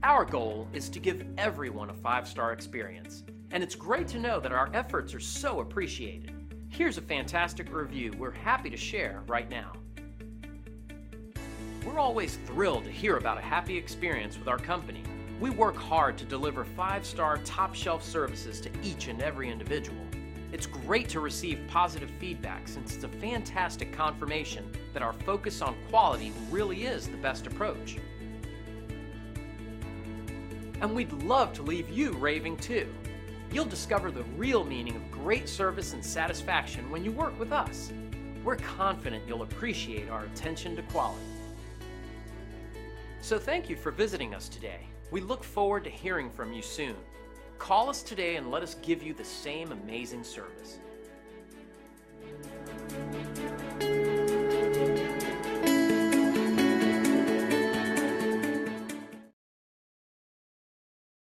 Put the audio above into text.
Our goal is to give everyone a 5-star experience, and it's great to know that our efforts are so appreciated. Here's a fantastic review we're happy to share right now. We're always thrilled to hear about a happy experience with our company. We work hard to deliver 5-star top-shelf services to each and every individual. It's great to receive positive feedback since it's a fantastic confirmation that our focus on quality really is the best approach. And we'd love to leave you raving too. You'll discover the real meaning of great service and satisfaction when you work with us. We're confident you'll appreciate our attention to quality. So thank you for visiting us today. We look forward to hearing from you soon. Call us today and let us give you the same amazing service.